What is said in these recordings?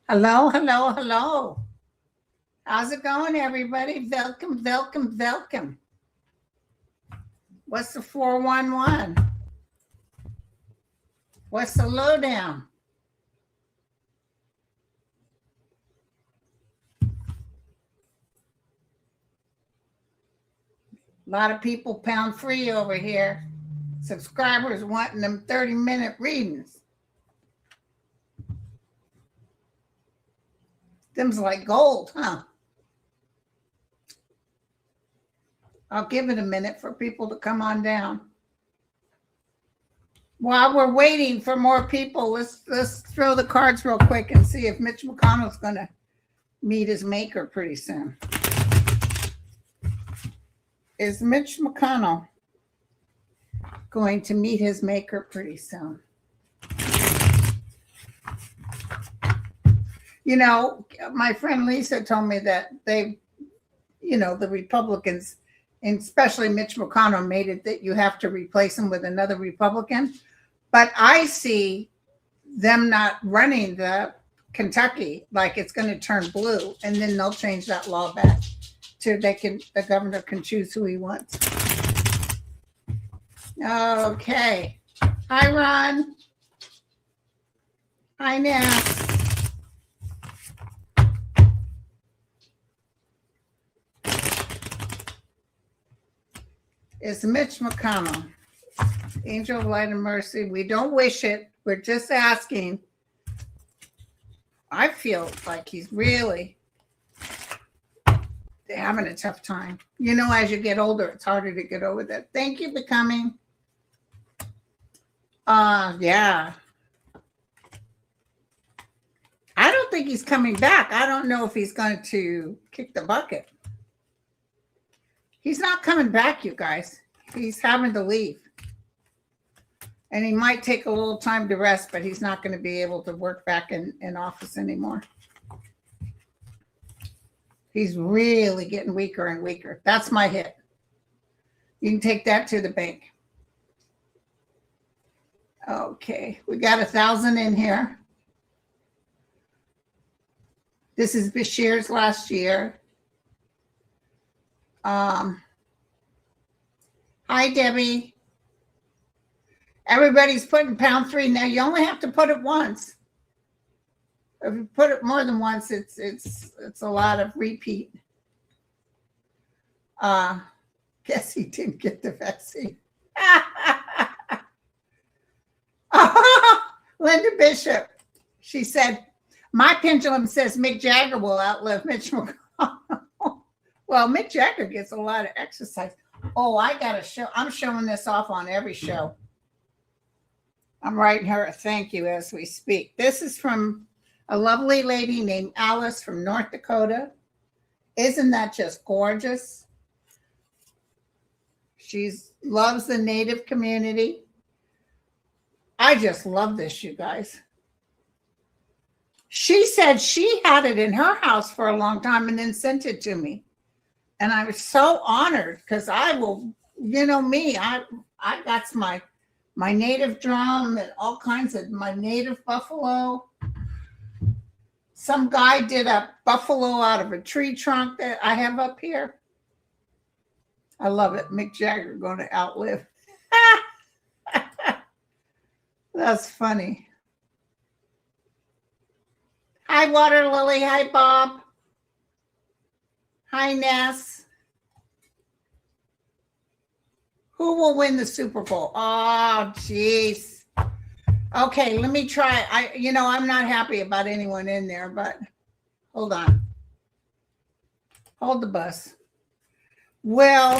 Hello, hello, hello. How's it going, everybody? Welcome, welcome, welcome. What's the 411? What's the lowdown? A lot of people pound free over here. Subscribers wanting them 30-minute readings. Them's like gold, huh? I'll give it a minute for people to come on down. While we're waiting for more people, let's throw the cards real quick and see if Mitch McConnell's going to meet his maker pretty soon. Is Mitch McConnell going to meet his maker pretty soon? You know, my friend Lisa told me that the Republicans, and especially Mitch McConnell, made it that you have to replace him with another Republican. But I see them not running the Kentucky like it's going to turn blue, and then they'll change that law back to the governor can choose who he wants. Okay. Hi, Ron. Hi, Nat. Is Mitch McConnell, angel of light and mercy? We don't wish it. We're just asking. I feel like he's really having a tough time. You know, as you get older, it's harder to get over that. Thank you for coming. Yeah. I don't think he's coming back. I don't know if he's going to kick the bucket. He's not coming back, you guys. He's having to leave. And he might take a little time to rest, but he's not going to be able to work back in office anymore. He's really getting weaker and weaker. That's my hit. You can take that to the bank. Okay, we got 1,000 in here. This is Bashir's last year. Hi, Debbie. Everybody's putting pound 3 now. You only have to put it once. If you put it more than once, it's a lot of repeat. Guess he didn't get the vaccine. Linda Bishop. She said, my pendulum says Mick Jagger will outlive Mitch McConnell. Well, Mick Jagger gets a lot of exercise. Oh, I got to show. I'm showing this off on every show. I'm writing her a thank you as we speak. This is from a lovely lady named Alice from North Dakota. Isn't that just gorgeous? She loves the Native community. I just love this, you guys. She said she had it in her house for a long time and then sent it to me. And I was so honored because I will, you know me, I got my native drum and all kinds of my native buffalo. Some guy did a buffalo out of a tree trunk that I have up here. I love it. Mick Jagger going to outlive. That's funny. Hi, Water Lily. Hi, Bob. Hi, Ness. Who will win the Super Bowl? Oh, jeez. Okay, let me try. I'm not happy about anyone in there, but hold on. Hold the bus. Well,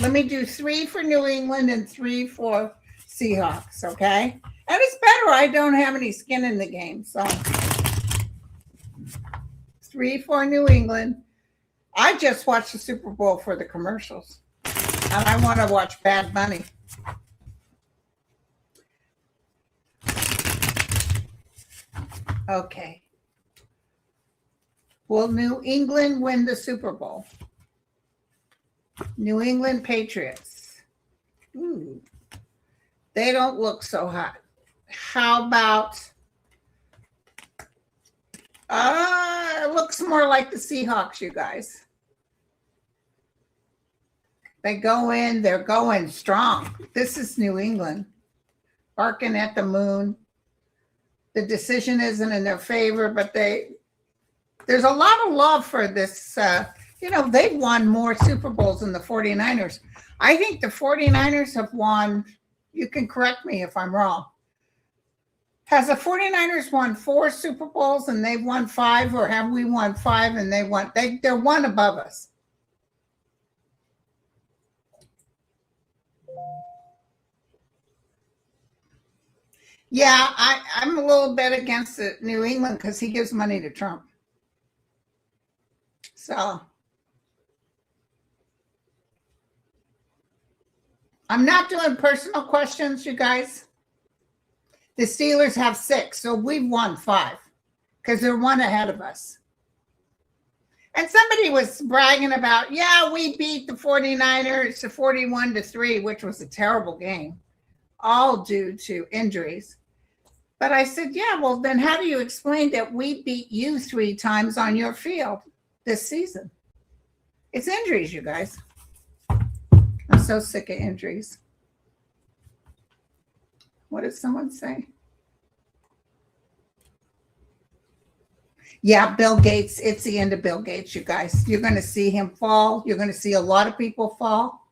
let me do 3 for New England and 3 for Seahawks, okay? And it's better I don't have any skin in the game. So 3 for New England. I just watched the Super Bowl for the commercials. And I want to watch Bad Bunny. Okay. Will New England win the Super Bowl? New England Patriots. Ooh, they don't look so hot. How about, it looks more like the Seahawks, you guys. They go in, they're going strong. This is New England. Barking at the moon. The decision isn't in their favor, but there's a lot of love for this. They've won more Super Bowls than the 49ers. I think the 49ers have won, you can correct me if I'm wrong. Has the 49ers won 4 Super Bowls and they've won 5, or have we won 5 and they're one above us? Yeah, I'm a little bit against New England because he gives money to Trump. So I'm not doing personal questions, you guys. The Steelers have 6, so we've won 5 because they're 1 ahead of us. And somebody was bragging about, yeah, we beat the 49ers to 41-3, which was a terrible game, all due to injuries. But I said, yeah, well, then how do you explain that we beat you 3 times on your field this season? It's injuries, you guys. I'm so sick of injuries. What did someone say? Yeah, Bill Gates. It's the end of Bill Gates, you guys. You're going to see him fall. You're going to see a lot of people fall.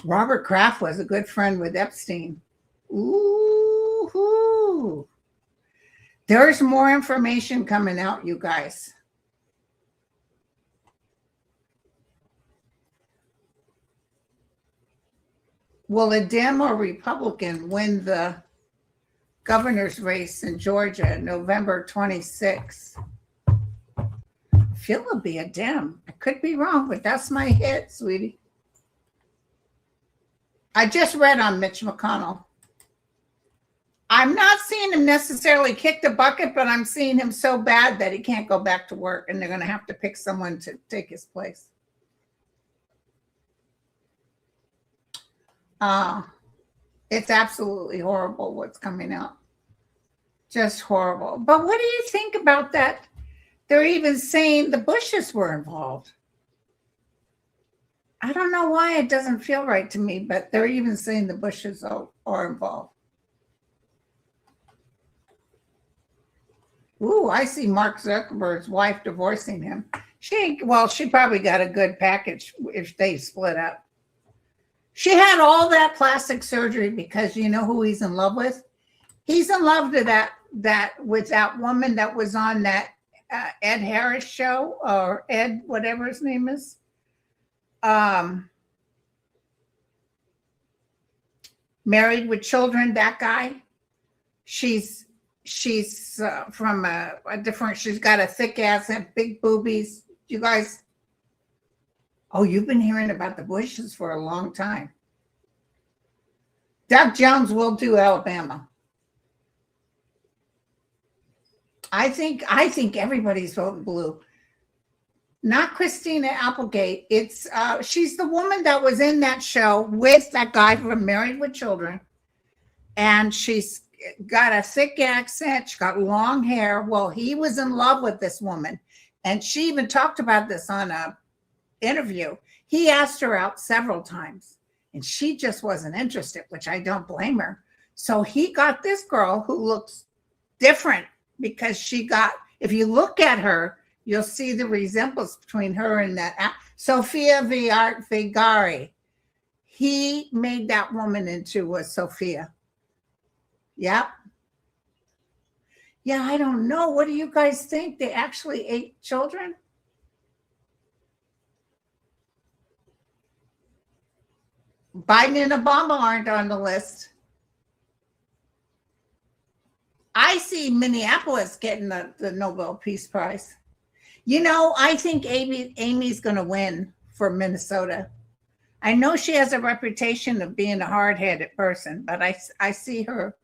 Robert Kraft was a good friend with Epstein. Ooh. There's more information coming out, you guys. Will a Dem or Republican win the governor's race in Georgia, November 26th? I feel it'll be a Dem. I could be wrong, but that's my hit, sweetie. I just read on Mitch McConnell. I'm not seeing him necessarily kick the bucket, but I'm seeing him so bad that he can't go back to work, and they're going to have to pick someone to take his place. It's absolutely horrible what's coming out. Just horrible. But what do you think about that? They're even saying the Bushes were involved. I don't know why it doesn't feel right to me, but they're even saying the Bushes are involved. Ooh, I see Mark Zuckerberg's wife divorcing him. She probably got a good package if they split up. She had all that plastic surgery because you know who he's in love with? He's in love with that woman that was on that Ed Harris show, or Ed, whatever his name is. Married with Children, that guy. She's from a different, she's got a thick ass and big boobies. You guys, oh, you've been hearing about the Bushes for a long time. Doug Jones will do Alabama. I think everybody's voting blue. Not Christina Applegate. It's she's the woman that was in that show with that guy from Married with Children, and she's got a thick accent. She got long hair. Well, he was in love with this woman, and she even talked about this on a interview. He asked her out several times, and she just wasn't interested, which I don't blame her. So he got this girl who looks different because she got, if you look at her, you'll see the resemblance between her and that Sofia Vergara. He made that woman into a Sophia. Yep. Yeah, I don't know. What do you guys think? They actually ate children? Biden and Obama aren't on the list. I see Minneapolis getting the Nobel Peace Prize. You know, I think Amy's going to win for Minnesota. I know she has a reputation of being a hard-headed person, but I see her,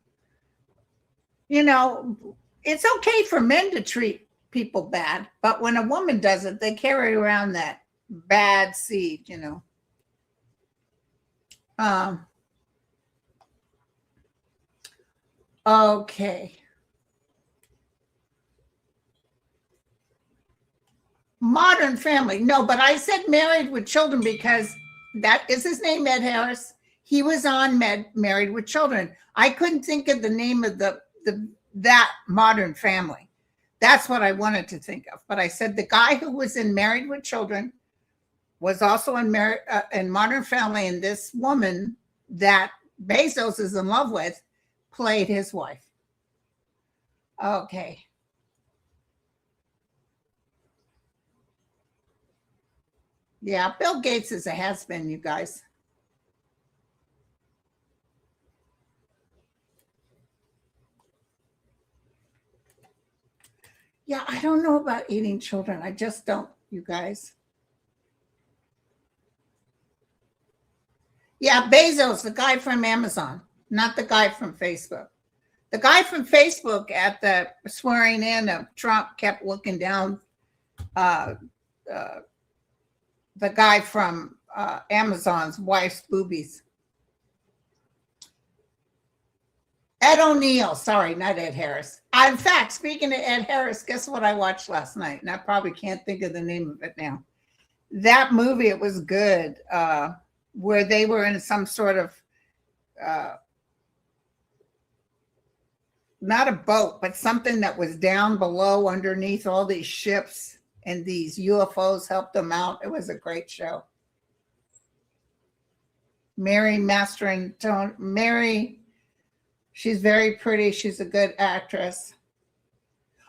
you know, it's okay for men to treat people bad, but when a woman does it, they carry around that bad seed, you know. Okay. Modern Family. No, but I said Married with Children because that is his name, Ed Harris. He was on Married with Children. I couldn't think of the name of that Modern Family. That's what I wanted to think of. But I said the guy who was in Married with Children was also in Modern Family, and this woman that Bezos is in love with played his wife. Okay. Yeah, Bill Gates is a has-been, you guys. Yeah, I don't know about eating children. I just don't, you guys. Yeah, Bezos, the guy from Amazon, not the guy from Facebook. The guy from Facebook at the swearing in of Trump kept looking down the guy from Amazon's wife's boobies. Ed O'Neill, sorry, not Ed Harris. In fact, speaking of Ed Harris, guess what I watched last night? And I probably can't think of the name of it now. That movie, it was good, where they were in some sort of, not a boat, but something that was down below underneath all these ships, and these UFOs helped them out. It was a great show. Mary Mastering-Tone. Mary, she's very pretty. She's a good actress.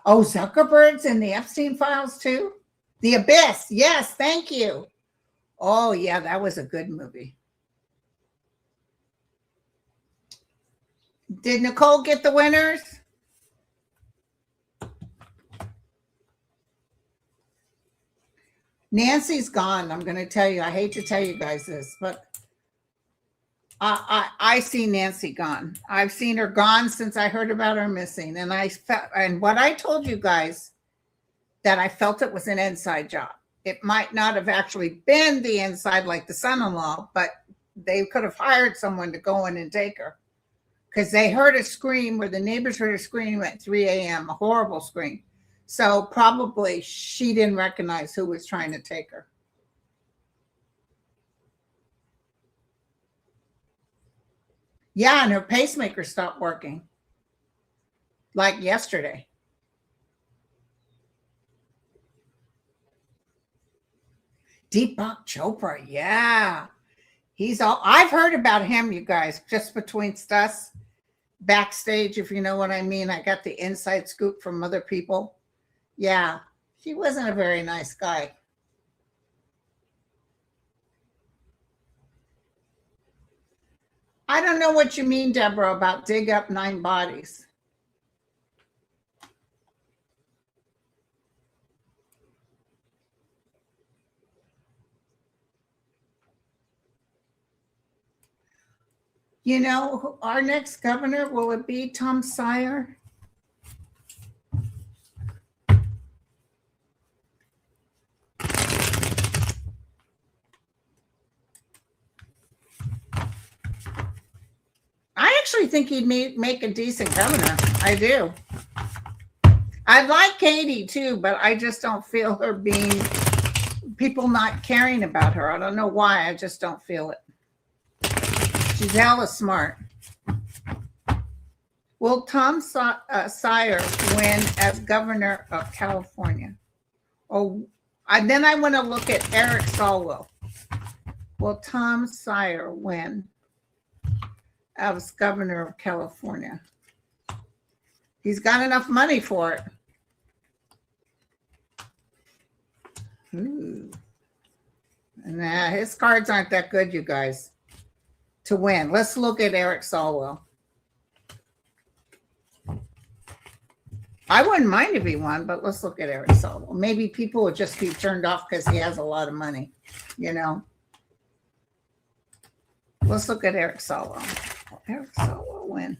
Oh, Zuckerberg's in the Epstein files too? The Abyss. Yes, thank you. Oh, yeah, that was a good movie. Did Nicole get the winners? Nancy's gone. I'm going to tell you. I hate to tell you guys this, but I see Nancy gone. I've seen her gone since I heard about her missing. And what I told you guys, that I felt it was an inside job. It might not have actually been the inside like the son-in-law, but they could have hired someone to go in and take her. Because they heard a scream, or the neighbors heard a scream at 3 a.m., a horrible scream. So probably she didn't recognize who was trying to take her. Yeah, and her pacemaker stopped working. Like yesterday. Deepak Chopra, yeah. I've heard about him, you guys, just between us, backstage, if you know what I mean. I got the inside scoop from other people. Yeah, he wasn't a very nice guy. I don't know what you mean, Deborah, about dig up 9 bodies. You know, our next governor, will it be Tom Sire? I actually think he'd make a decent governor. I do. I like Katie too, but I just don't feel her being, people not caring about her. I don't know why. I just don't feel it. She's hella smart. Will Tom Sire win as governor of California? Oh, then I want to look at Eric Swalwell. Will Tom Sire win as governor of California? He's got enough money for it. Ooh. Nah, his cards aren't that good, you guys, to win. Let's look at Eric Swalwell. I wouldn't mind if he won, but let's look at Eric Swalwell. Maybe people would just be turned off because he has a lot of money, you know. Let's look at Eric Swalwell. Eric Swalwell win.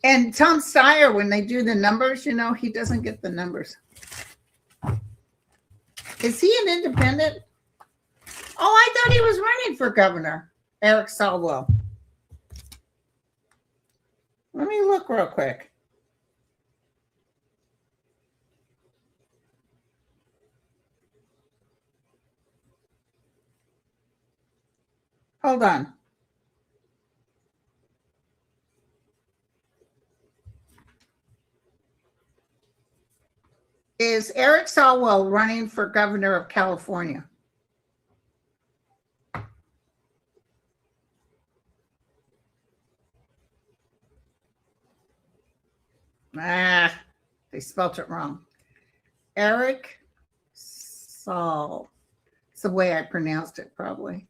And Tom Steyer, when they do the numbers, you know, he doesn't get the numbers. Is he an independent? Oh, I thought he was running for governor, Eric Swalwell. Let me look real quick. Hold on. Is Eric Swalwell running for governor of California? They spelt it wrong. Eric Swalwell. It's the way I pronounced it, probably.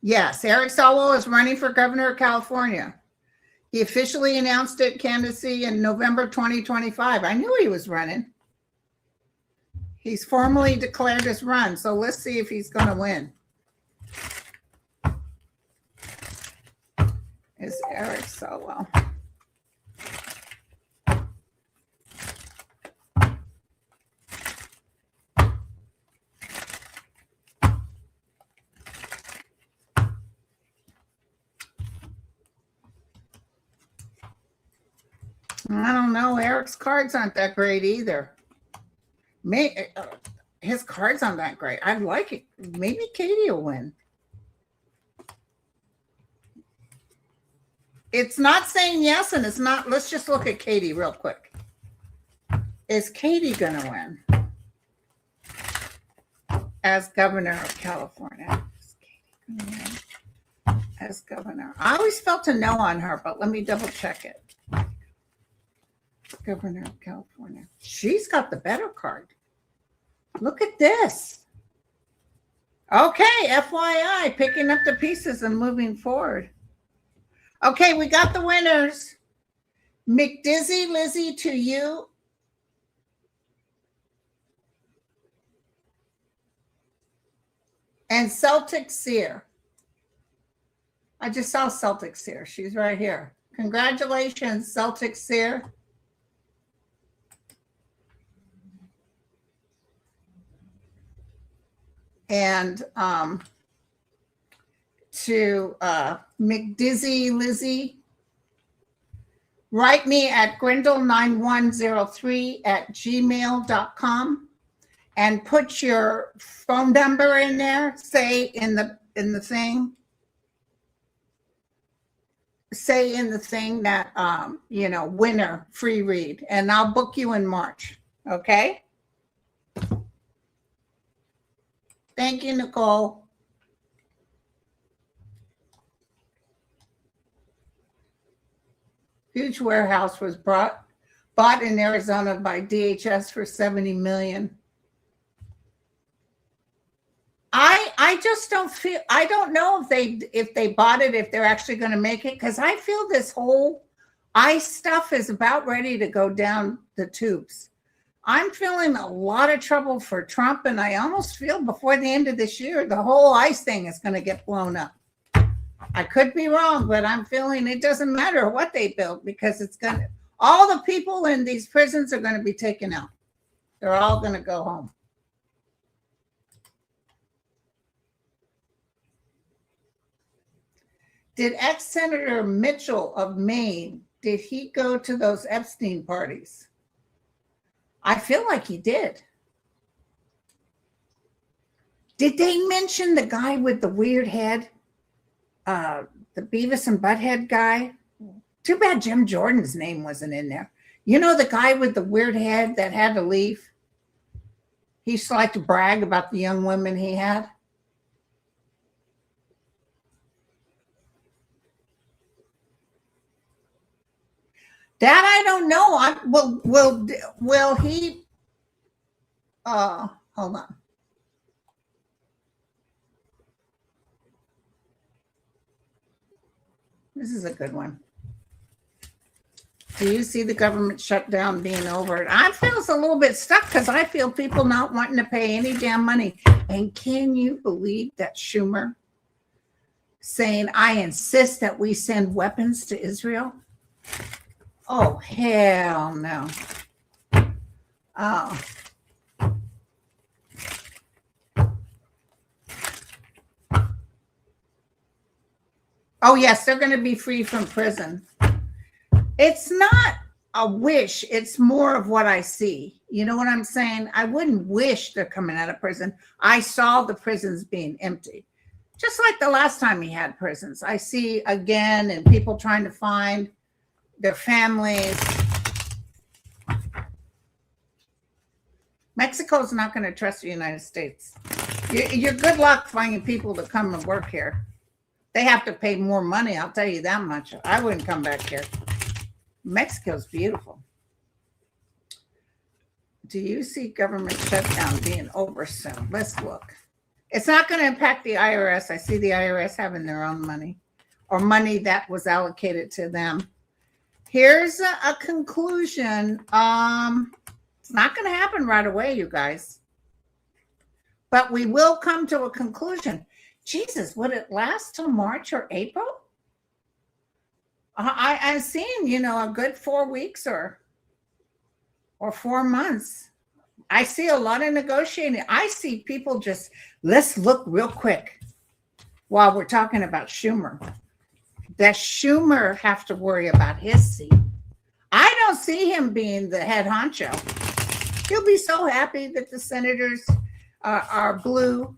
Yes, Eric Swalwell is running for governor of California. He officially announced it candidacy in November 2025. I knew he was running. He's formally declared his run, so let's see if he's going to win. Is Eric Swalwell. I don't know. Eric's cards aren't that great either. His cards aren't that great. I'd like it. Maybe Katie will win. It's not saying yes, and it's not. Let's just look at Katie real quick. Is Katie going to win as governor of California? Is Katie going to win as governor? I always felt a no on her, but let me double check it. Governor of California. She's got the better card. Look at this. Okay, FYI, picking up the pieces and moving forward. Okay, we got the winners. McDizzy Lizzie to you. And Celtic Seer. I just saw Celtic Seer. She's right here. Congratulations, Celtic Seer. And to McDizzy Lizzie, write me at grindle9103@gmail.com and put your phone number in there. Say in the thing. Say in the thing that you know, winner free read, and I'll book you in March. Okay. Thank you, Nicole. Huge warehouse was bought in Arizona by DHS for $70 million. I just don't feel. I don't know if they bought it, if they're actually going to make it, because I feel this whole ICE stuff is about ready to go down the tubes. I'm feeling a lot of trouble for Trump, and I almost feel before the end of this year, the whole ICE thing is going to get blown up. I could be wrong, but I'm feeling it doesn't matter what they build, because it's going to, all the people in these prisons are going to be taken out. They're all going to go home. Did ex-Senator Mitchell of Maine, did he go to those Epstein parties? I feel like he did. Did they mention the guy with the weird head? The Beavis and Butthead guy? Too bad Jim Jordan's name wasn't in there. You know, the guy with the weird head that had to leave? He used to like to brag about the young women he had. That I don't know. Will he? Hold on. This is a good one. Do you see the government shutdown being over? I feel it's a little bit stuck because I feel people not wanting to pay any damn money. And can you believe that Schumer saying, I insist that we send weapons to Israel? Oh, hell no. Oh. Oh, yes, they're going to be free from prison. It's not a wish. It's more of what I see. You know what I'm saying? I wouldn't wish they're coming out of prison. I saw the prisons being empty. Just like the last time he had prisons. I see again, and people trying to find their families. Mexico's not going to trust the United States. You're good luck finding people to come and work here. They have to pay more money, I'll tell you that much. I wouldn't come back here. Mexico's beautiful. Do you see government shutdown being over soon? Let's look. It's not going to impact the IRS. I see the IRS having their own money or money that was allocated to them. Here's a conclusion. It's not going to happen right away, you guys. But we will come to a conclusion. Jesus, would it last till March or April? I've seen, a good 4 weeks or 4 months. I see a lot of negotiating. I see people just, let's look real quick while we're talking about Schumer. Does Schumer have to worry about his seat? I don't see him being the head honcho. He'll be so happy that the senators are blue,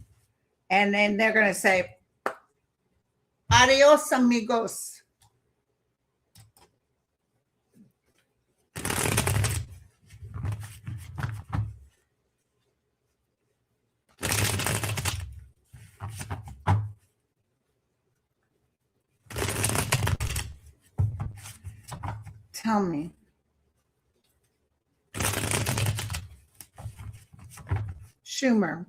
and then they're going to say, adios, amigos. Tell me. Schumer.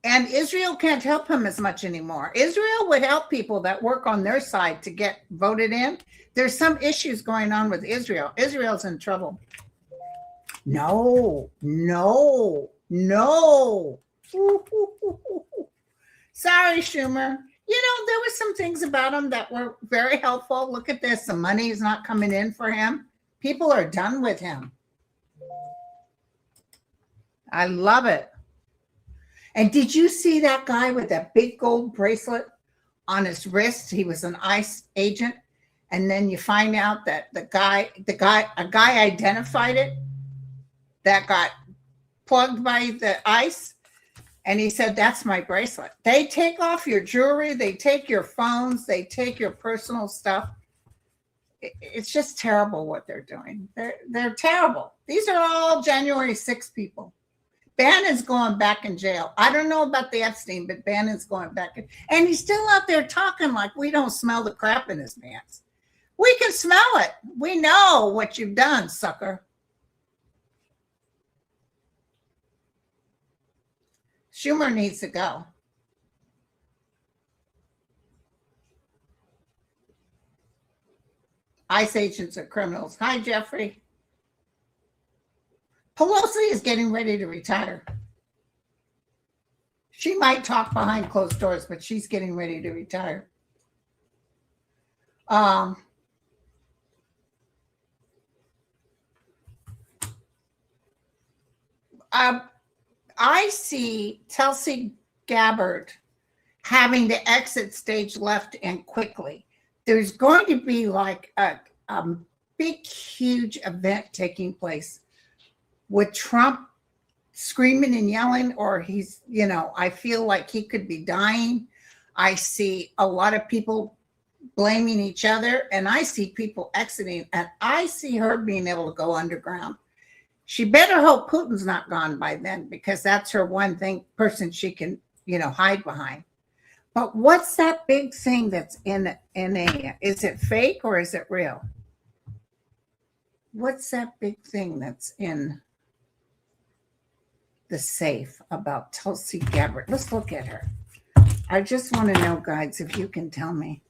And Israel can't help him as much anymore. Israel would help people that work on their side to get voted in. There's some issues going on with Israel. Israel's in trouble. No. Sorry, Schumer. There were some things about him that were very helpful. Look at this. The money is not coming in for him. People are done with him. I love it. And did you see that guy with that big gold bracelet on his wrist? He was an ICE agent. And then you find out that a guy identified it that got plugged by the ICE. And he said, that's my bracelet. They take off your jewelry. They take your phones. They take your personal stuff. It's just terrible what they're doing. They're terrible. These are all January 6 people. Bannon's going back in jail. I don't know about the Epstein, but Bannon's going back in. And he's still out there talking like we don't smell the crap in his pants. We can smell it. We know what you've done, sucker. Schumer needs to go. ICE agents are criminals. Hi, Jeffrey. Pelosi is getting ready to retire. She might talk behind closed doors, but she's getting ready to retire. I see Tulsi Gabbard having to exit stage left and quickly. There's going to be like a big, huge event taking place with Trump screaming and yelling, or he's, I feel like he could be dying. I see a lot of people blaming each other, and I see people exiting, and I see her being able to go underground. She better hope Putin's not gone by then, because that's her one person she can, hide behind. But what's that big thing that's in a, is it fake or is it real? What's that big thing that's in the safe about Tulsi Gabbard? Let's look at her. I just want to know, guys, if you can tell me.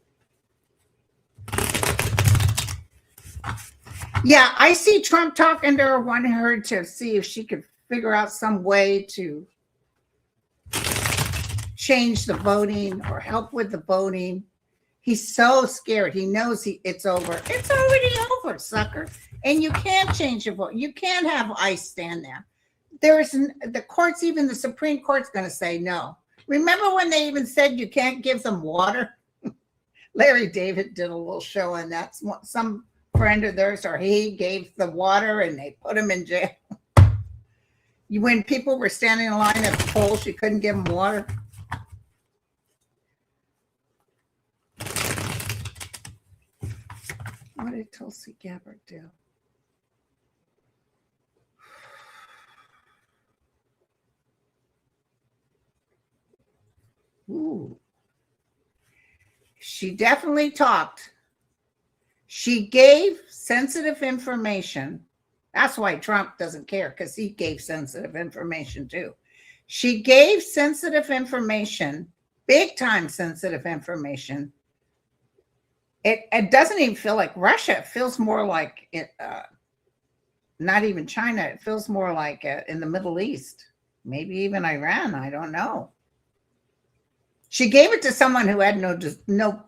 Yeah, I see Trump talking to her, wanting her to see if she could figure out some way to change the voting or help with the voting. He's so scared. He knows it's over. It's already over, sucker. And you can't change your vote. You can't have ICE stand there. The courts, even the Supreme Court's going to say no. Remember when they even said you can't give them water? Larry David did a little show on that. Some friend of theirs, or he gave the water and they put him in jail. When people were standing in line at the polls, you couldn't give them water. What did Tulsi Gabbard do? Ooh. She definitely talked. She gave sensitive information. That's why Trump doesn't care, because he gave sensitive information too. She gave sensitive information, big time sensitive information. It doesn't even feel like Russia. It feels more like not even China. It feels more like in the Middle East, maybe even Iran. I don't know. She gave it to someone who had no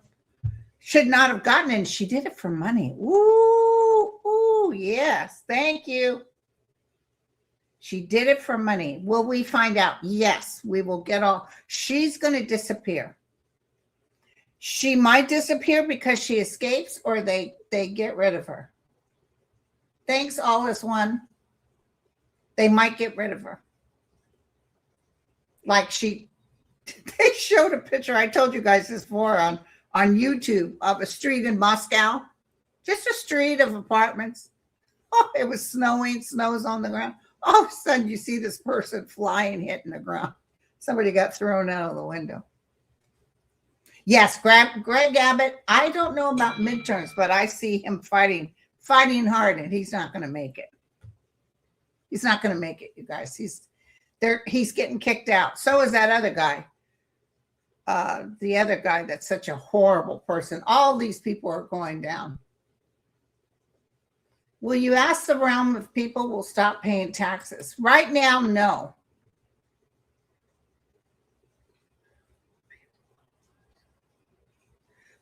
should not have gotten it, and she did it for money. Ooh, yes, thank you. She did it for money. Will we find out? Yes, we will get all. She's going to disappear. She might disappear because she escapes, or they get rid of her. Thanks, all is one. They might get rid of her. Like they showed a picture, I told you guys this before, on YouTube, of a street in Moscow. Just a street of apartments. Oh, it was snowing, snow's on the ground. All of a sudden, you see this person flying, hitting the ground. Somebody got thrown out of the window. Yes, Greg Abbott, I don't know about midterms, but I see him fighting hard, and he's not going to make it. He's not going to make it, you guys. He's getting kicked out. So is that other guy. The other guy that's such a horrible person. All these people are going down. Will you ask the realm if people will stop paying taxes? Right now, no.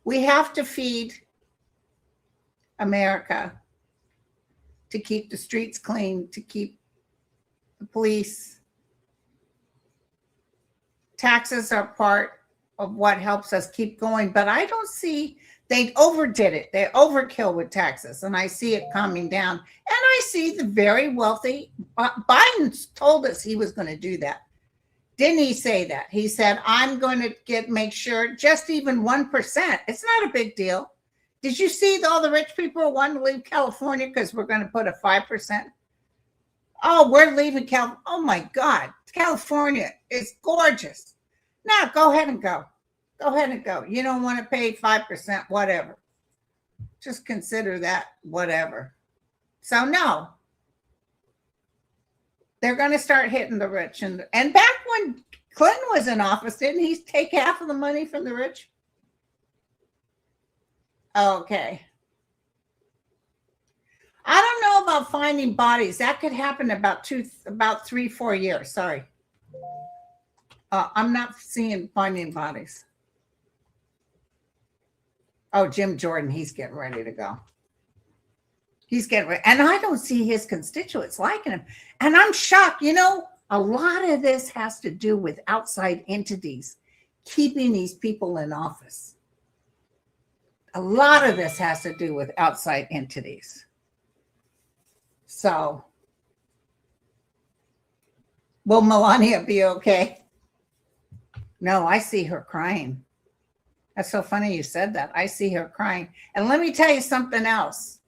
We have to feed America to keep the streets clean, to keep the police. Taxes are part of what helps us keep going, but I don't see, they overdid it. They overkill with taxes, and I see it coming down. And I see the very wealthy, Biden told us he was going to do that. Didn't he say that? He said, I'm going to make sure just even 1%. It's not a big deal. Did you see all the rich people wanting to leave California because we're going to put a 5%? Oh, we're leaving California. Oh my God. California is gorgeous. Now go ahead and go. Go ahead and go. You don't want to pay 5%, whatever. Just consider that whatever. So no. They're going to start hitting the rich. And back when Clinton was in office, didn't he take half of the money from the rich? Okay. I don't know about finding bodies. That could happen about 3-4 years. Sorry. I'm not seeing finding bodies. Oh, Jim Jordan, he's getting ready to go. He's getting ready. And I don't see his constituents liking him. And I'm shocked. You know, a lot of this has to do with outside entities keeping these people in office. A lot of this has to do with outside entities. So, will Melania be okay? No, I see her crying. That's so funny you said that. I see her crying. And let me tell you something else.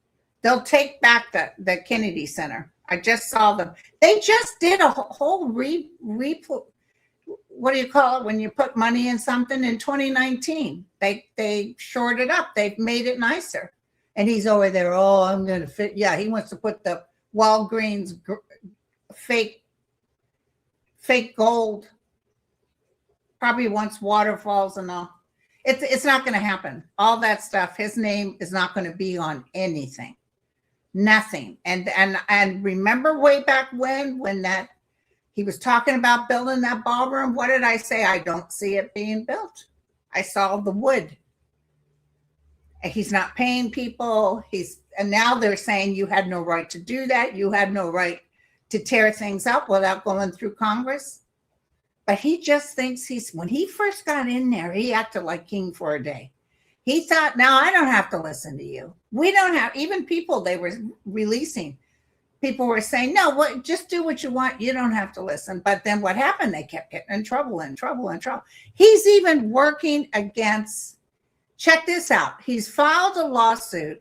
They'll take back the Kennedy Center. I just saw them. They just did a whole what do you call it when you put money in something in 2019? They shored it up. They've made it nicer. And he's over there, oh, I'm going to fit. Yeah, he wants to put the Walgreens fake gold Probably wants waterfalls and all. It's not going to happen. All that stuff, his name is not going to be on anything. Nothing. And remember way back when that he was talking about building that ballroom, what did I say? I don't see it being built. I saw the wood. He's not paying people. And now they're saying you had no right to do that. You had no right to tear things up without going through Congress. But he just thinks when he first got in there, he acted like king for a day. He thought, now I don't have to listen to you. We don't have, even people they were releasing, people were saying, no, just do what you want. You don't have to listen. But then what happened? They kept getting in trouble. He's even working against, check this out. He's filed a lawsuit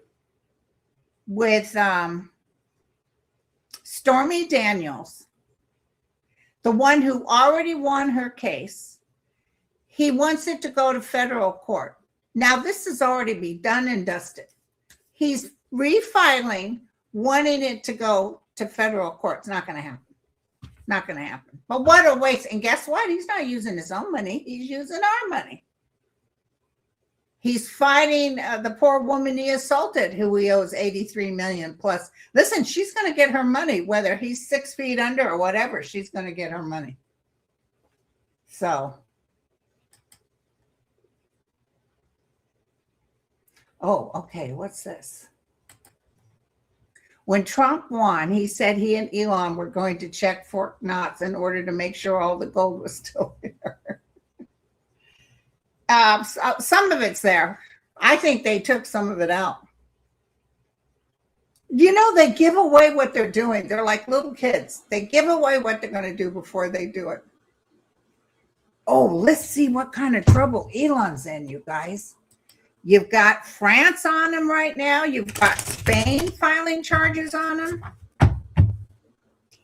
with Stormy Daniels, the one who already won her case. He wants it to go to federal court. Now, this has already been done and dusted. He's refiling, wanting it to go to federal court. It's not going to happen. Not going to happen. But what a waste. And guess what? He's not using his own money. He's using our money. He's fighting the poor woman he assaulted, who he owes $83 million plus. Listen, she's going to get her money, whether he's 6 feet under or whatever. She's going to get her money. So, oh, okay. What's this? When Trump won, he said he and Elon were going to check Fort Knox in order to make sure all the gold was still there. Some of it's there. I think they took some of it out. You know, they give away what they're doing. They're like little kids. They give away what they're going to do before they do it. Oh, let's see what kind of trouble Elon's in, you guys. You've got France on him right now. You've got Spain filing charges on him.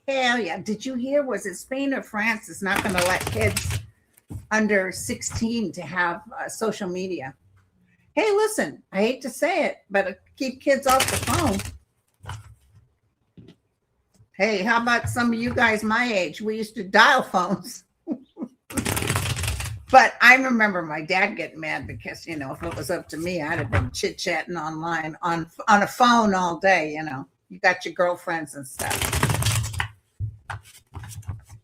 Hell yeah. Did you hear? Was it Spain or France is not going to let kids under 16 to have social media? Hey, listen, I hate to say it, but keep kids off the phone. Hey, how about some of you guys my age? We used to dial phones. But I remember my dad getting mad because, you know, if it was up to me, I'd have been chit-chatting online on a phone all day, you know. You got your girlfriends and stuff.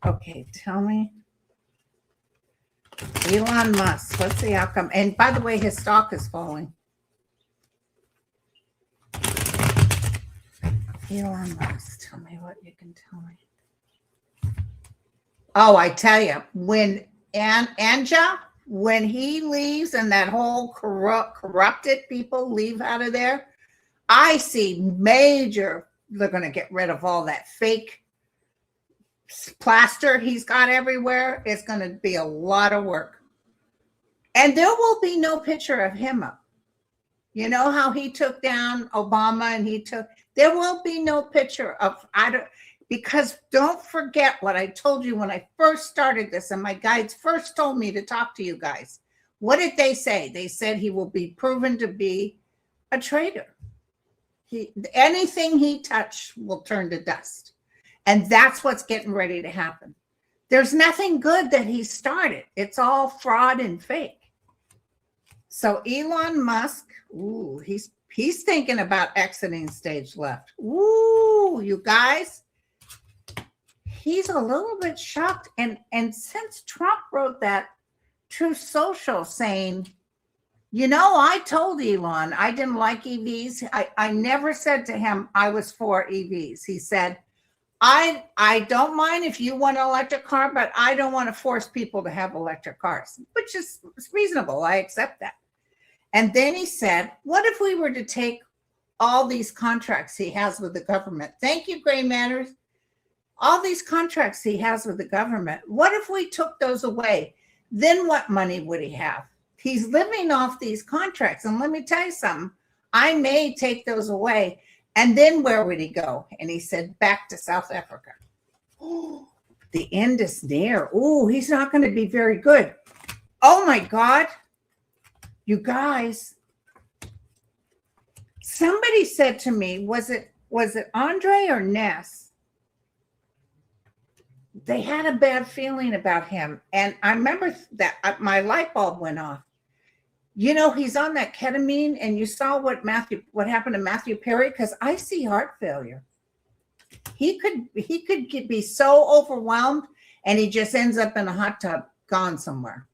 Okay, tell me. Elon Musk, let's see how come. And by the way, his stock is falling. Elon Musk, tell me what you can tell me. Oh, I tell you, when Anja, when he leaves and that whole corrupted people leave out of there, I see major, they're going to get rid of all that fake plaster he's got everywhere. It's going to be a lot of work. And there will be no picture of him up. You know how he took down Obama and there will be no picture of, because don't forget what I told you when I first started this and my guides first told me to talk to you guys. What did they say? They said he will be proven to be a traitor. Anything he touched will turn to dust. And that's what's getting ready to happen. There's nothing good that he started. It's all fraud and fake. So Elon Musk, ooh, he's thinking about exiting stage left. Ooh, you guys, he's a little bit shocked. And since Trump wrote that Truth Social saying, you know, I told Elon I didn't like EVs. I never said to him I was for EVs. He said, I don't mind if you want an electric car, but I don't want to force people to have electric cars, which is reasonable. I accept that. And then he said, what if we were to take all these contracts he has with the government? Thank you, Gray Matters. All these contracts he has with the government. What if we took those away? Then what money would he have? He's living off these contracts. And let me tell you something. I may take those away. And then where would he go? And he said, back to South Africa. Oh, the end is near. Oh, he's not going to be very good. Oh, my God. You guys, somebody said to me, was it Andre or Ness? they had a bad feeling about him. And I remember that my light bulb went off. You know, he's on that ketamine, and you saw what happened to Matthew Perry, because I see heart failure. He could be so overwhelmed, and he just ends up in a hot tub, gone somewhere.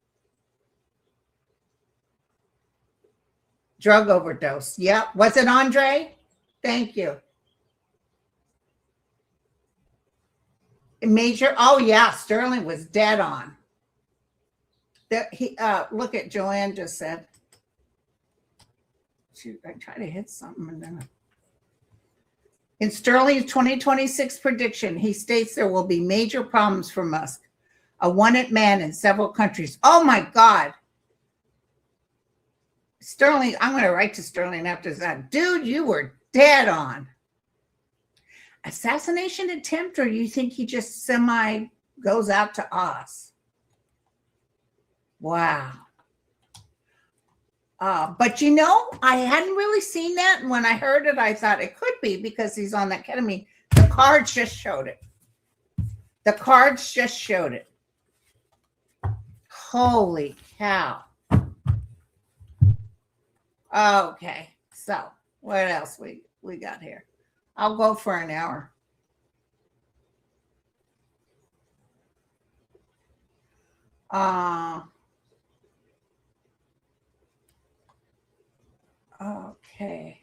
Drug overdose. Yep. Was it Andre? Thank you. Major. Oh yeah, Sterling was dead on. Look at Joanne just said. Shoot, I try to hit something and then. In Sterling's 2026 prediction, he states there will be major problems for Musk, a one-hit man in several countries. Oh my God. Sterling, I'm going to write to Sterling after that. Dude, you were dead on. Assassination attempt, or you think he just goes out to us? Wow. But you know, I hadn't really seen that. And when I heard it, I thought it could be because he's on that ketamine. The cards just showed it. The cards just showed it. Holy cow. Okay. So what else we got here? I'll go for an hour. Okay.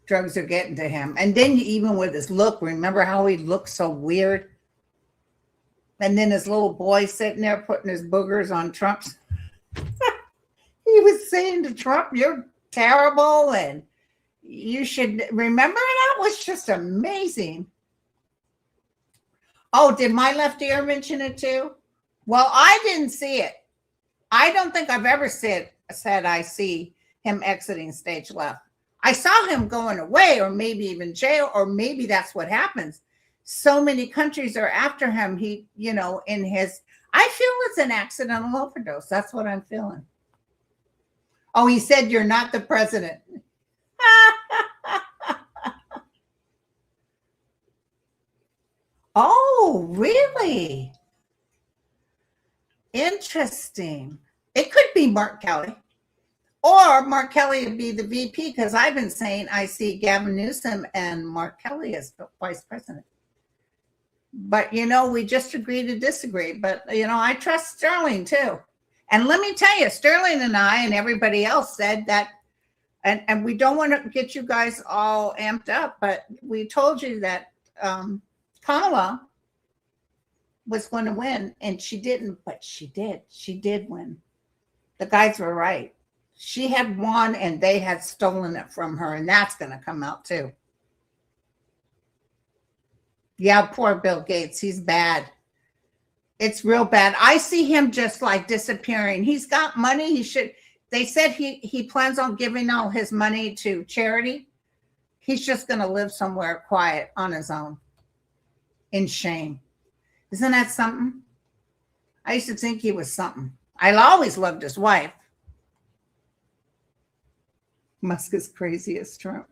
Drugs are getting to him. And then even with his look, remember how he looked so weird? And then his little boy sitting there putting his boogers on Trump's. He was saying to Trump, you're terrible and you should remember. That was just amazing. Oh, did my left ear mention it too? Well, I didn't see it. I don't think I've ever said I see him exiting stage left. I saw him going away, or maybe even jail, or maybe that's what happens. So many countries are after him. I feel it's an accidental overdose. That's what I'm feeling. Oh, he said, you're not the president. Oh, really? Interesting. It could be Mark Kelly. Or Mark Kelly would be the VP, because I've been saying I see Gavin Newsom and Mark Kelly as vice president. But, we just agree to disagree. But, I trust Sterling too. And let me tell you, Sterling and I and everybody else said that, and we don't want to get you guys all amped up, but we told you that Kamala was going to win, and she didn't, but she did. She did win. The guys were right. She had won, and they had stolen it from her, and that's going to come out too. Yeah, poor Bill Gates. He's bad. It's real bad. I see him just like disappearing. He's got money. They said he plans on giving all his money to charity. He's just going to live somewhere quiet on his own in shame. Isn't that something? I used to think he was something. I always loved his wife. Musk is crazy as Trump.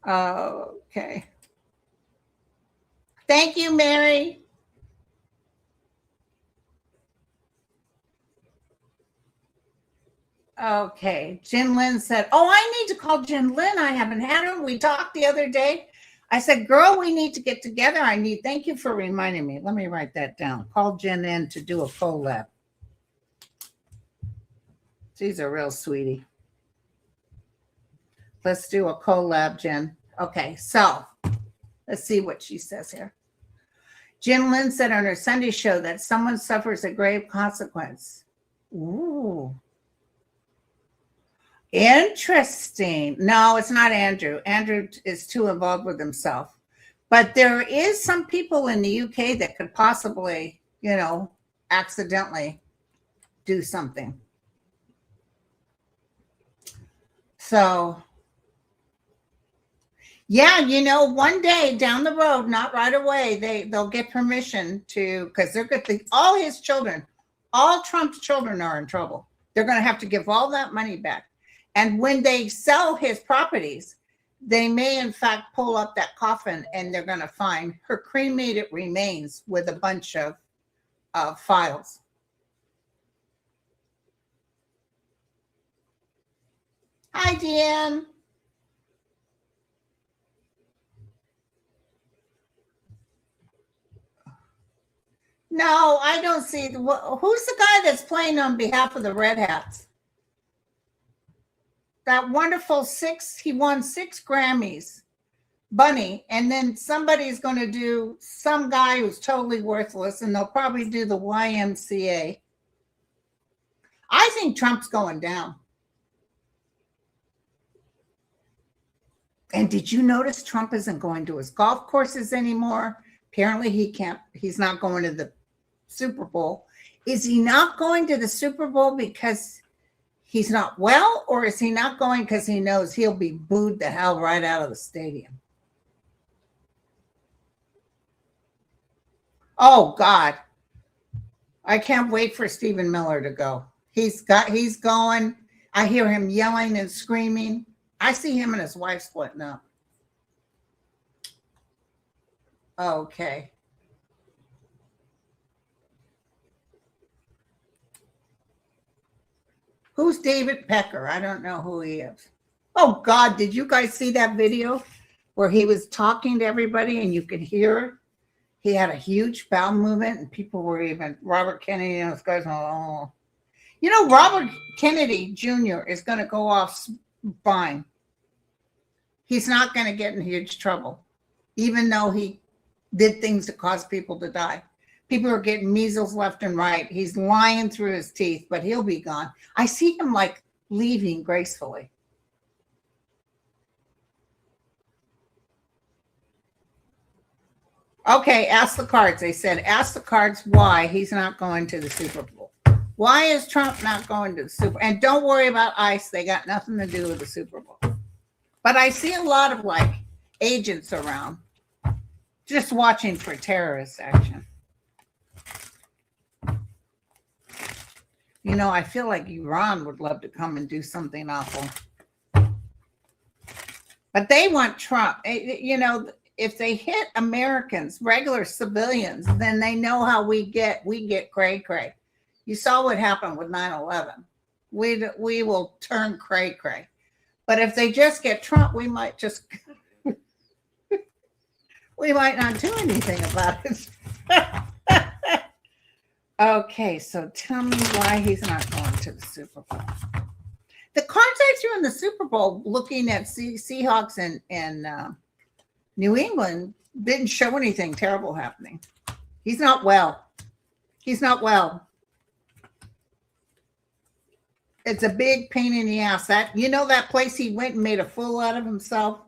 Okay. Thank you, Mary. Okay. Jen Lynn said, I need to call Jen Lynn. I haven't had her. We talked the other day. I said, girl, we need to get together. Thank you for reminding me. Let me write that down. Call Jen in to do a collab. She's a real sweetie. Let's do a collab, Jen. Okay, so let's see what she says here. Jen Lynn said on her Sunday show that someone suffers a grave consequence. Ooh. Interesting. No, it's not Andrew. Andrew is too involved with himself. But there is some people in the UK that could possibly, accidentally do something. So, yeah, one day down the road, not right away, they'll get permission to, because they're good. All his children, all Trump's children are in trouble. They're going to have to give all that money back. And when they sell his properties, they may in fact pull up that coffin and they're going to find her cremated remains with a bunch of files. Hi, Deanne. No, I don't see. Who's the guy that's playing on behalf of the Red Hats? That wonderful he won 6 Grammys, Bunny, and then somebody's going to do some guy who's totally worthless, and they'll probably do the YMCA. I think Trump's going down. And did you notice Trump isn't going to his golf courses anymore? Apparently he's not going to the Super Bowl. Is he not going to the Super Bowl because he's not well, or is he not going because he knows he'll be booed the hell right out of the stadium? Oh God. I can't wait for Stephen Miller to go. He's going. I hear him yelling and screaming. I see him and his wife splitting up. Okay. Who's David Pecker? I don't know who he is. Oh God, did you guys see that video where he was talking to everybody and you could hear he had a huge bowel movement and people were even, Robert Kennedy and those guys, oh. You know, Robert Kennedy Jr. is going to go off fine. He's not going to get in huge trouble, even though he did things to cause people to die. People are getting measles left and right. He's lying through his teeth, but he'll be gone. I see him like leaving gracefully. Okay, ask the cards. They said, ask the cards why he's not going to the Super Bowl. Why is Trump not going to the Super Bowl? And don't worry about ICE. They got nothing to do with the Super Bowl. But I see a lot of like agents around just watching for terrorist action. You know, I feel like Iran would love to come and do something awful. But they want Trump. You know, if they hit Americans, regular civilians, then they know how we get cray-cray. You saw what happened with 9/11. We will turn cray-cray. But if they just get Trump, we might just, we might not do anything about it. Okay, so tell me why he's not going to the Super Bowl. The cards I threw in the Super Bowl looking at Seahawks and New England didn't show anything terrible happening. He's not well. He's not well. It's a big pain in the ass. That, you know, that place he went and made a fool out of himself.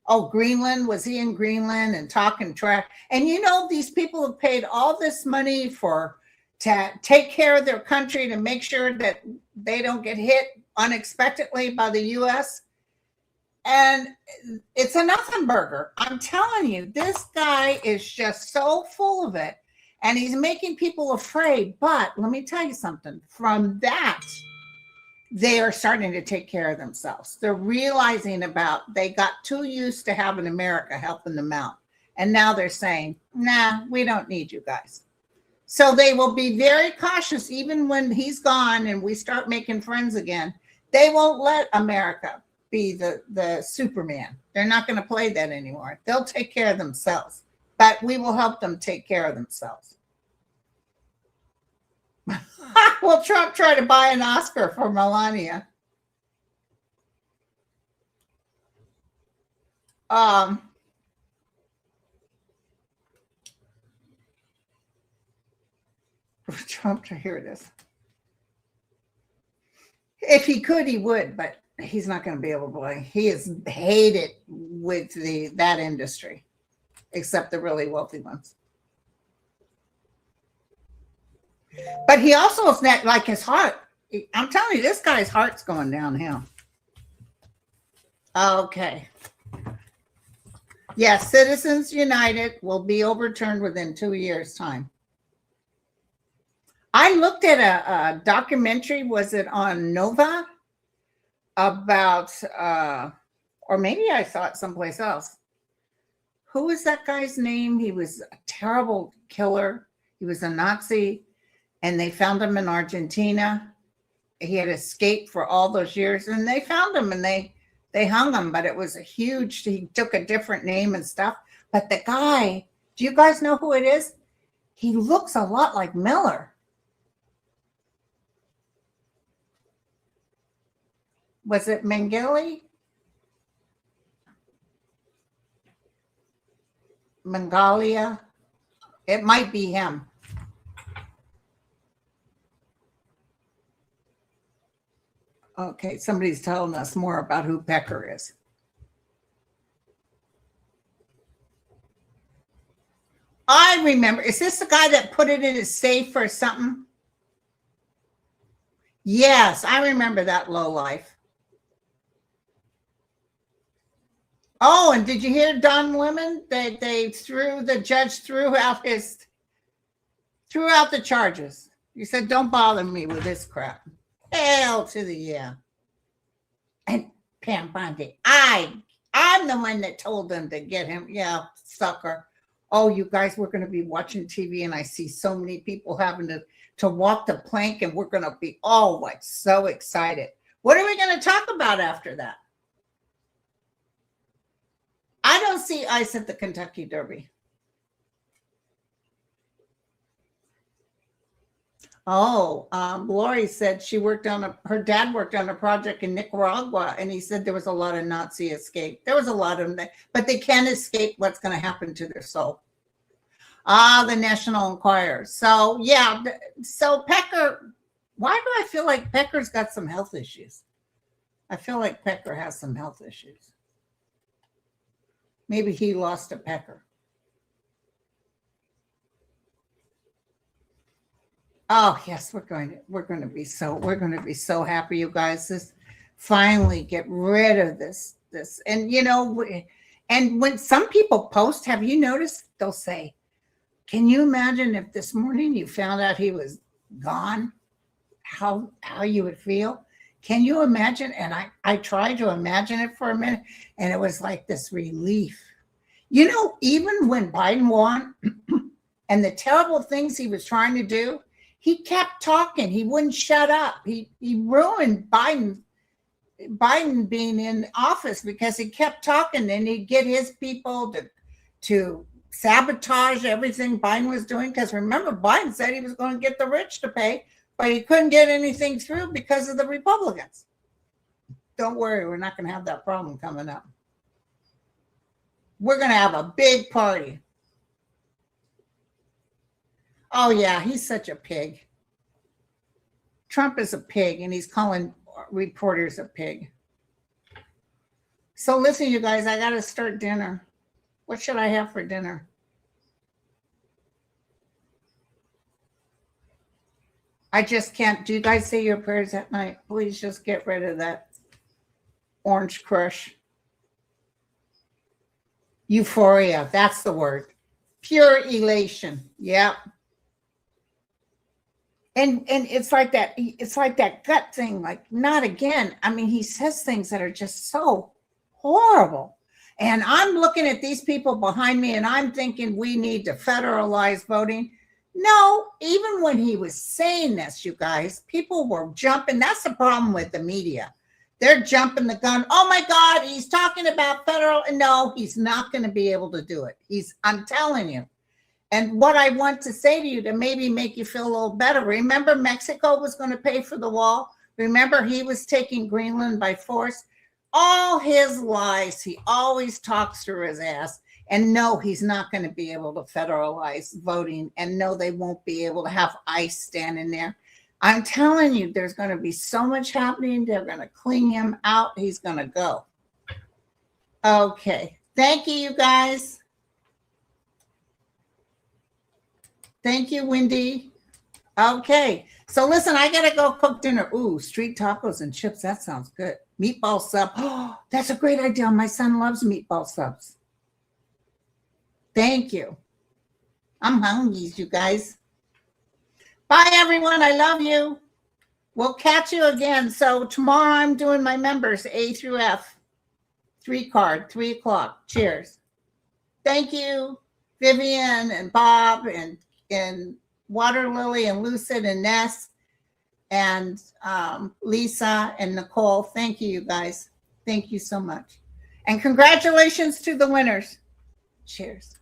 Oh, Greenland. Was he in Greenland and talking trash? And you know, these people have paid all this money to take care of their country, to make sure that they don't get hit unexpectedly by the U.S. And it's a nothing burger. I'm telling you, this guy is just so full of it. And he's making people afraid. But let me tell you something. From that, they are starting to take care of themselves. They're realizing they got too used to having America helping them out. And now they're saying, nah, we don't need you guys. So they will be very cautious, even when he's gone and we start making friends again. They won't let America be the Superman. They're not going to play that anymore. They'll take care of themselves, but we will help them take care of themselves. Will Trump try to buy an Oscar for Melania? For Trump to hear this. If he could, he would, but he's not going to be able to play. He is hated with that industry, except the really wealthy ones. But he also is not like his heart. I'm telling you, this guy's heart's going downhill. Okay. Yes, Citizens United will be overturned within 2 years' time. I looked at a documentary, was it on Nova, about or maybe I saw it someplace else. Who was that guy's name? He was a terrible killer. He was a Nazi, and they found him in Argentina. He had escaped for all those years, and they found him and they hung him, but it was a huge, he took a different name and stuff. But the guy, do you guys know who it is? He looks a lot like Miller. Was it Mengele? Mangalia? It might be him. Okay, somebody's telling us more about who Pecker is. I remember. Is this the guy that put it in his safe or something? Yes, I remember that lowlife. Oh, and did you hear Don Lemon? The judge threw out the charges. He said, "Don't bother me with this crap." Hell to the yeah. And Pam Bondi, I'm the one that told them to get him. Yeah, sucker. Oh, you guys, we're going to be watching TV, and I see so many people having to walk the plank, and we're going to be all like so excited. What are we going to talk about after that? I don't see ice at the Kentucky Derby. Oh, Lori said her dad worked on a project in Nicaragua, and he said there was a lot of Nazi escape. There was a lot of them, but they can't escape what's going to happen to their soul. The National Enquirer. So, yeah. So Pecker, why do I feel like Pecker's got some health issues? I feel like Pecker has some health issues. Maybe he lost a Pecker. Oh yes, we're going to be so happy, you guys. This finally get rid of this. And and when some people post, have you noticed? They'll say, "Can you imagine if this morning you found out he was gone? How you would feel?" Can you imagine? And I tried to imagine it for a minute, and it was like this relief. Even when Biden won, and the terrible things he was trying to do, he kept talking. He wouldn't shut up. He ruined Biden being in office because he kept talking, and he'd get his people to sabotage everything Biden was doing. Because remember, Biden said he was going to get the rich to pay, but he couldn't get anything through because of the Republicans. Don't worry, we're not going to have that problem coming up. We're going to have a big party. Oh, yeah, he's such a pig. Trump is a pig, and he's calling reporters a pig. So listen, you guys, I got to start dinner. What should I have for dinner? I just can't. Do you guys say your prayers at night? Please just get rid of that orange crush. Euphoria, that's the word. Pure elation. Yeah. And it's like that gut thing, like, not again. I mean, he says things that are just so horrible. And I'm looking at these people behind me, and I'm thinking we need to federalize voting. No, even when he was saying this, you guys, people were jumping. That's the problem with the media. They're jumping the gun. Oh my God, he's talking about federal. No, he's not going to be able to do it. I'm telling you. And what I want to say to you to maybe make you feel a little better, remember Mexico was going to pay for the wall? Remember he was taking Greenland by force? All his lies, he always talks through his ass. And no, he's not going to be able to federalize voting. And no, they won't be able to have ICE standing there. I'm telling you, there's going to be so much happening. They're going to clean him out. He's going to go. Okay. Thank you, you guys. Thank you, Wendy. Okay. So listen, I got to go cook dinner. Ooh, street tacos and chips. That sounds good. Meatball sub. Oh, that's a great idea. My son loves meatball subs. Thank you. I'm hungry, you guys. Bye, everyone. I love you. We'll catch you again. So tomorrow I'm doing my members A through F. 3 o'clock. Cheers. Thank you, Vivian and Bob and Water Lily and Lucid and Ness and Lisa and Nicole. Thank you, you guys. Thank you so much. And congratulations to the winners. Cheers.